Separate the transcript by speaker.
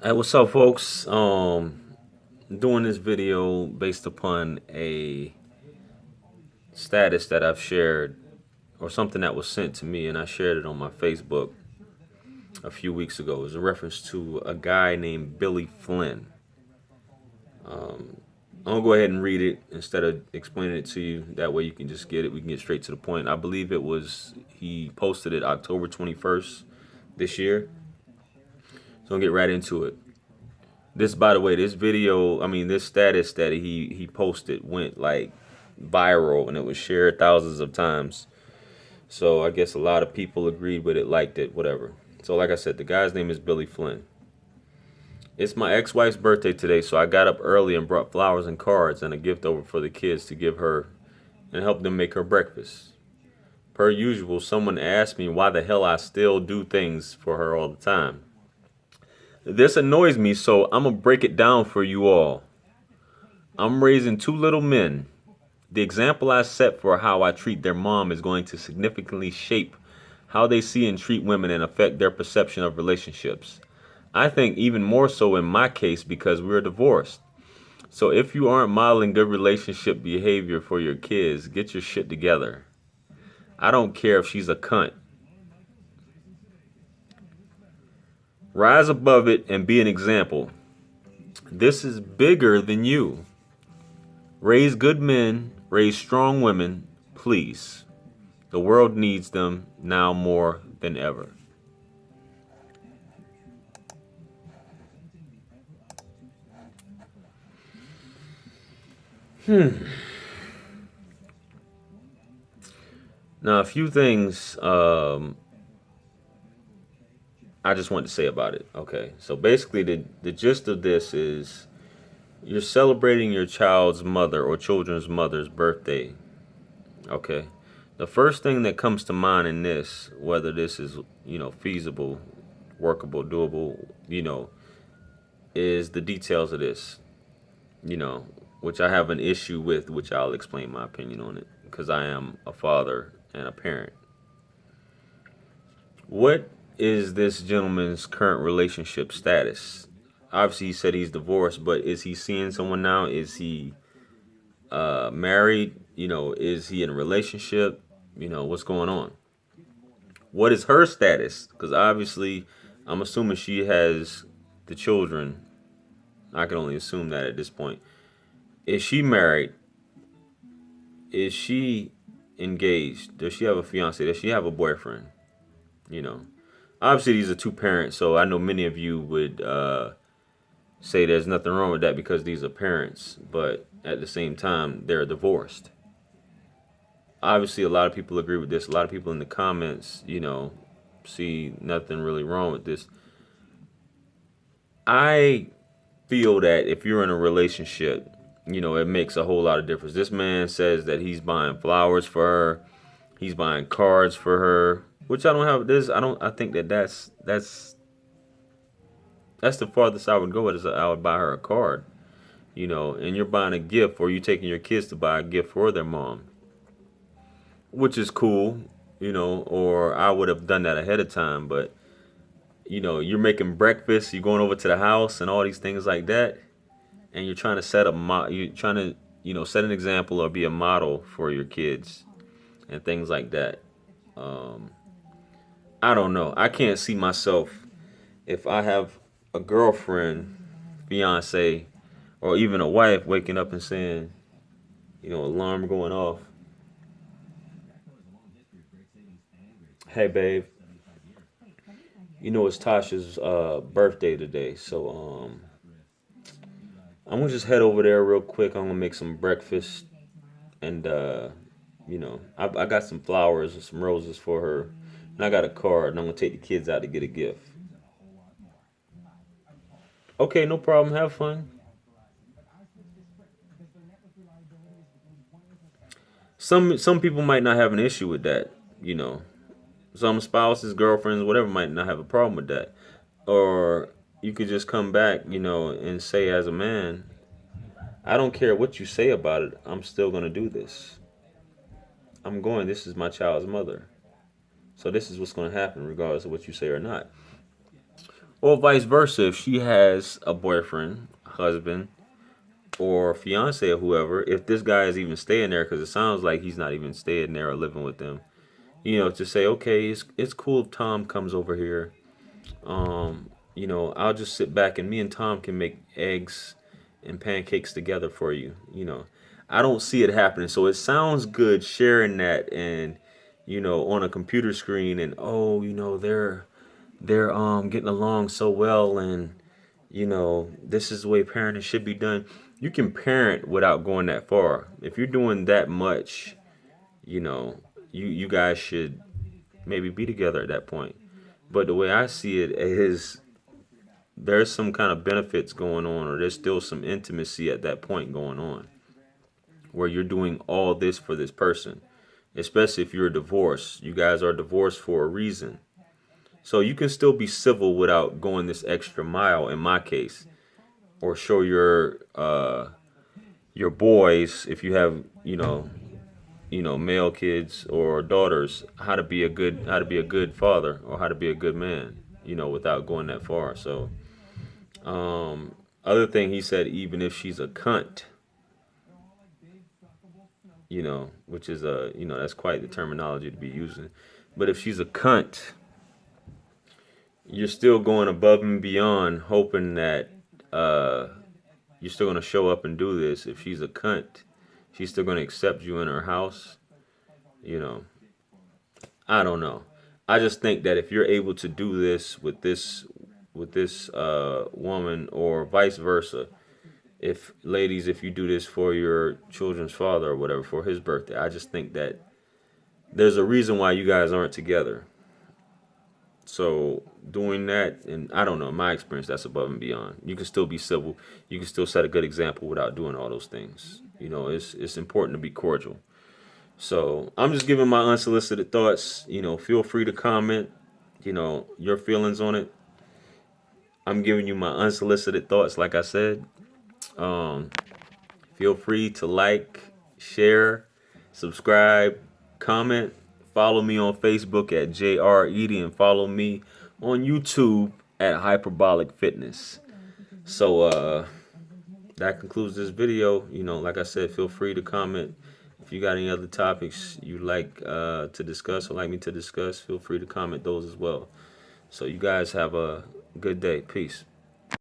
Speaker 1: Hey, what's up, folks? Doing this video based upon a status that I've shared or something that was sent to me, and I shared it on my Facebook a few weeks ago. It was a reference to a guy named Billy Flynn. I'm gonna go ahead and read it instead of explaining it to you. That way you can just get it. We can get straight to the point. I believe it was he posted it October 21st this year. So I'll get right into it. This, by the way, this video, I mean, this status that he posted went like viral and it was shared thousands of times. So I guess a lot of people agreed with it, liked it, whatever. So like I said, the guy's name is Billy Flynn. It's my ex-wife's birthday today, so I got up early and brought flowers and cards and a gift over for the kids to give her and help them make her breakfast. Per usual, someone asked me why the hell I still do things for her all the time. This annoys me, so I'm gonna break it down for you all. I'm raising two little men. The example I set for how I treat their mom is going to significantly shape how they see and treat women and affect their perception of relationships. I think even more so in my case because we're divorced. So if you aren't modeling good relationship behavior for your kids, get your shit together. I don't care if she's a cunt. Rise above it and be an example. This is bigger than you. Raise good men, raise strong women, please. The world needs them now more than ever. Now, a few things I just want to say about it. Okay, so basically, the gist of this is you're celebrating your child's mother or children's mother's birthday. Okay, the first thing that comes to mind in this, whether this is feasible, workable, doable, is the details of this. You know, which I have an issue with, which I'll explain my opinion on it because I am a father and a parent. What is this gentleman's current relationship status? Obviously, he said he's divorced, but is he seeing someone now? Is he married? Is he in a relationship? What's going on? What is her status? Because obviously, I'm assuming she has the children. I can only assume that at this point. Is she married? Is she engaged? Does she have a fiance? Does she have a boyfriend? You know, obviously these are two parents, so I know many of you would say there's nothing wrong with that because these are parents, but at the same time, they're divorced. Obviously, a lot of people agree with this. A lot of people in the comments, see nothing really wrong with this. I feel that if you're in a relationship, it makes a whole lot of difference. This man says that he's buying flowers for her, he's buying cards for her, which I don't have this. I don't. I think that's the farthest I would go with is I would buy her a card, and you're buying a gift or you taking your kids to buy a gift for their mom, which is cool, or I would have done that ahead of time, but you're making breakfast, you're going over to the house and all these things like that, and you're trying to you're trying to, set an example or be a model for your kids and things like that. Um, I don't know. I can't see myself if I have a girlfriend, fiance, or even a wife waking up and saying, alarm going off. Hey, babe, it's Tasha's birthday today, so I'm gonna just head over there real quick. I'm gonna make some breakfast, and I got some flowers and some roses for her, and I got a card, and I'm gonna take the kids out to get a gift. Okay, no problem. Have fun. Some people might not have an issue with that. You know, some spouses, girlfriends, whatever, might not have a problem with that. Or you could just come back, and say as a man, I don't care what you say about it. I'm still gonna do this. I'm going. This is my child's mother. So this is what's going to happen, regardless of what you say or not. Or vice versa, if she has a boyfriend, husband, or fiance or whoever, if this guy is even staying there, because it sounds like he's not even staying there or living with them, to say, okay, it's cool if Tom comes over here. I'll just sit back and me and Tom can make eggs and pancakes together for you. I don't see it happening. So it sounds good sharing that and on a computer screen and oh, they're getting along so well and this is the way parenting should be done. You can parent without going that far. If you're doing that much, you know, you guys should maybe be together at that point. But the way I see it is there's some kind of benefits going on, or there's still some intimacy at that point going on, where you're doing all this for this person. Especially if you're divorced, you guys are divorced for a reason. So you can still be civil without going this extra mile. In my case, or show your boys, if you have male kids or daughters, how to be a good father or how to be a good man, without going that far. So other thing he said, even if she's a cunt, which is that's quite the terminology to be using. But if she's a cunt, you're still going above and beyond, hoping that you're still going to show up and do this. If she's a cunt, she's still going to accept you in her house. You know, I don't know. I just think that if you're able to do this with this woman, or vice versa, if ladies, if you do this for your children's father or whatever for his birthday, I just think that there's a reason why you guys aren't together. So doing that, and I don't know, in my experience, that's above and beyond. You can still be civil. You can still set a good example without doing all those things. It's important to be cordial. So I'm just giving my unsolicited thoughts. Feel free to comment. Your feelings on it. I'm giving you my unsolicited thoughts, like I said. Um, Feel free to like, share, subscribe, comment. Follow me on Facebook at JR Edie and follow me on YouTube at Hyperbolic Fitness. So that concludes this video. Like I said, feel free to comment. If you got any other topics you'd like to discuss or like me to discuss, feel free to comment those as well. So you guys have a good day. Peace.